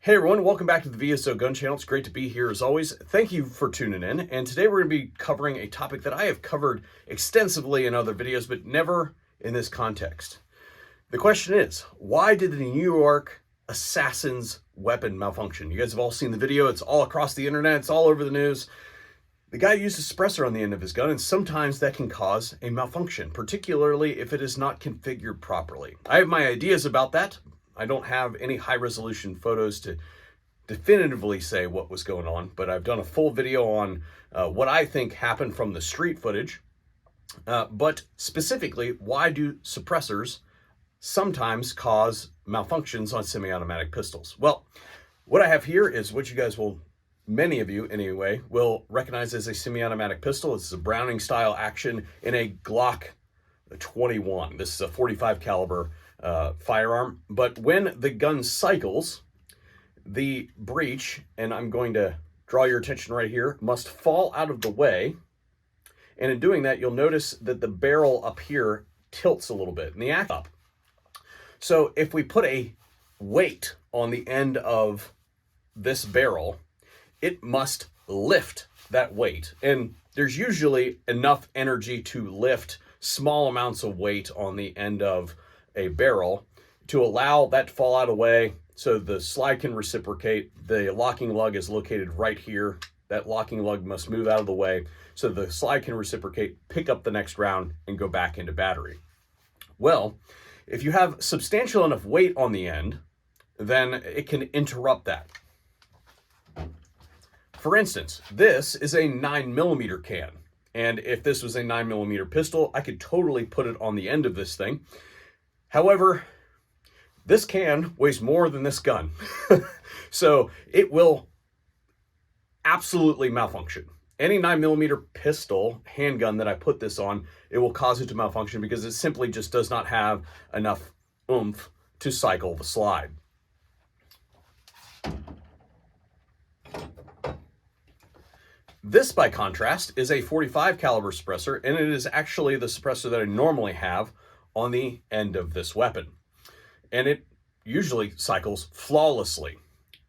Hey everyone, welcome back to the VSO Gun Channel. It's great to be here as always. Thank you for tuning in. And today we're going to be covering a topic that I have covered extensively in other videos, but never in this context. The question is, why did the New York assassin's weapon malfunction? You guys have all seen the video. It's all across the internet. It's all over the news. The guy used a suppressor on the end of his gun, and sometimes that can cause a malfunction, particularly if it is not configured properly. I have my ideas about that. I don't have any high-resolution photos to definitively say what was going on, but I've done a full video on what I think happened from the street footage. But specifically, why do suppressors sometimes cause malfunctions on semi-automatic pistols? Well, what I have here is what you guys will, many of you anyway, will recognize as a semi-automatic pistol. It's a Browning style action in a Glock 21. This is a 45 caliber firearm, but when the gun cycles, the breech, and I'm going to draw your attention right here, must fall out of the way. And in doing that, you'll notice that the barrel up here tilts a little bit in the act up. So if we put a weight on the end of this barrel, it must lift that weight. And there's usually enough energy to lift small amounts of weight on the end of a barrel to allow that to fall out of the way so the slide can reciprocate. The locking lug is located right here. That locking lug must move out of the way so the slide can reciprocate, pick up the next round, and go back into battery. Well, if you have substantial enough weight on the end, then it can interrupt that. For instance, this is a 9mm can. And if this was a 9mm pistol, I could totally put it on the end of this thing. However, this can weighs more than this gun. So it will absolutely malfunction. Any 9mm pistol, handgun that I put this on, it will cause it to malfunction because it simply just does not have enough oomph to cycle the slide. This, by contrast, is a 45 caliber suppressor, and it is actually the suppressor that I normally have on the end of this weapon. And it usually cycles flawlessly.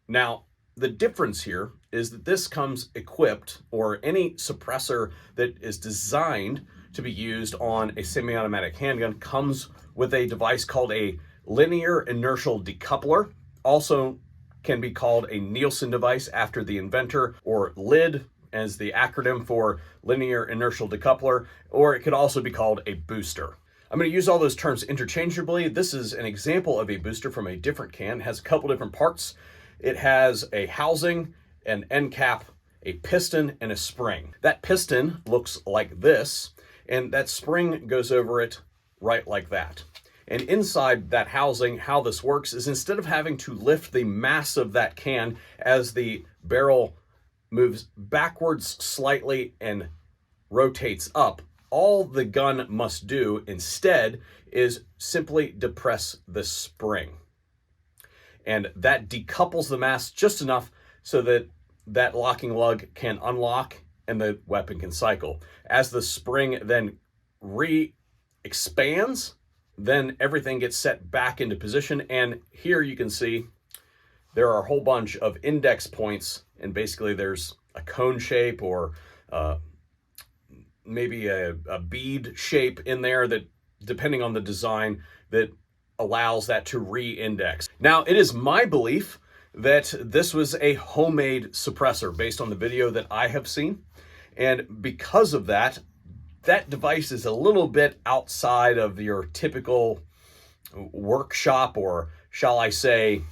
Now, the difference here is that this comes equipped, or any suppressor that is designed to be used on a semi-automatic handgun comes with a device called a linear inertial decoupler, also can be called a Nielsen device after the inventor, or LID as the acronym for linear inertial decoupler, or it could also be called a booster. I'm going to use all those terms interchangeably. This is an example of a booster from a different can. It has a couple different parts. It has a housing, an end cap, a piston, and a spring. That piston looks like this, and that spring goes over it right like that. And inside that housing, how this works is instead of having to lift the mass of that can as the barrel moves backwards slightly and rotates up, all the gun must do instead is simply depress the spring. And that decouples the mass just enough so that that locking lug can unlock and the weapon can cycle. As the spring then re-expands, then everything gets set back into position. And here you can see there are a whole bunch of index points, and basically there's a cone shape or maybe a bead shape in there that, depending on the design, that allows that to re-index. Now, it is my belief that this was a homemade suppressor based on the video that I have seen. And because of that, that device is a little bit outside of your typical workshop, or shall I say,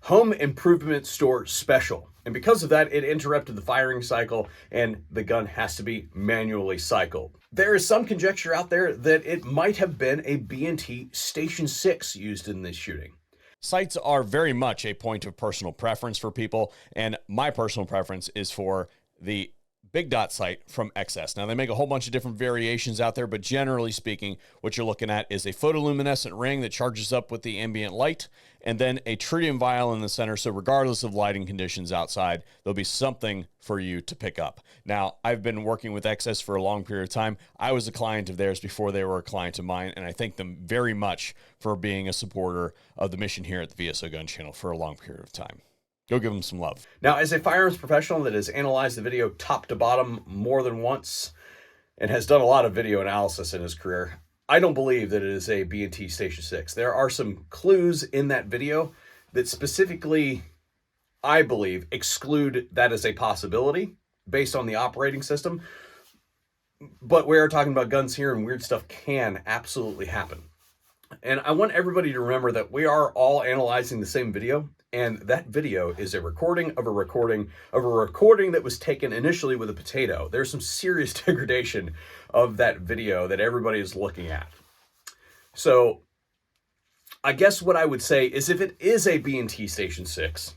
home improvement store special. And because of that, it interrupted the firing cycle and the gun has to be manually cycled. There is some conjecture out there that it might have been a B&T Station 6 used in this shooting. Sights are very much a point of personal preference for people, and my personal preference is for the big dot sight from XS. Now, they make a whole bunch of different variations out there, but generally speaking, what you're looking at is a photoluminescent ring that charges up with the ambient light, and then a tritium vial in the center. So regardless of lighting conditions outside, there'll be something for you to pick up. Now, I've been working with XS for a long period of time. I was a client of theirs before they were a client of mine, and I thank them very much for being a supporter of the mission here at the VSO Gun Channel for a long period of time. Go give them some love. Now, as a firearms professional that has analyzed the video top to bottom more than once and has done a lot of video analysis in his career, I don't believe that it is a B&T Station 6. There are some clues in that video that specifically, I believe, exclude that as a possibility based on the operating system. But we are talking about guns here, and weird stuff can absolutely happen. And I want everybody to remember that we are all analyzing the same video, and that video is a recording of a recording that was taken initially with a potato. There's some serious degradation of that video that everybody is looking at. So I guess what I would say is, if it is a B&T Station 6,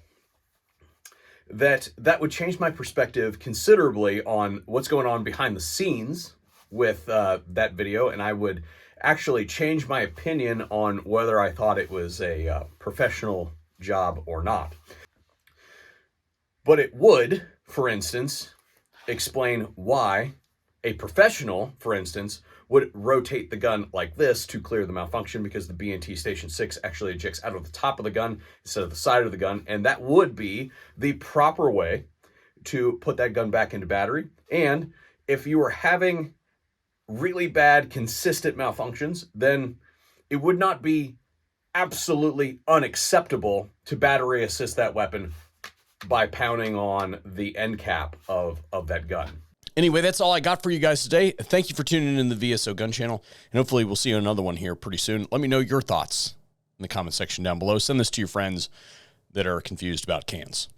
that would change my perspective considerably on what's going on behind the scenes with that video, and I would actually change my opinion on whether I thought it was a professional job or not. But it would, for instance, explain why a professional, for instance, would rotate the gun like this to clear the malfunction, because the B&T Station 6 actually ejects out of the top of the gun instead of the side of the gun, and that would be the proper way to put that gun back into battery. And if you were having really bad, consistent malfunctions, then it would not be absolutely unacceptable to battery assist that weapon by pounding on the end cap of that gun. Anyway, that's all I got for you guys today. Thank you for tuning in to the VSO Gun Channel, and hopefully we'll see you another one here pretty soon. Let me know your thoughts in the comment section down below. Send this to your friends that are confused about cans.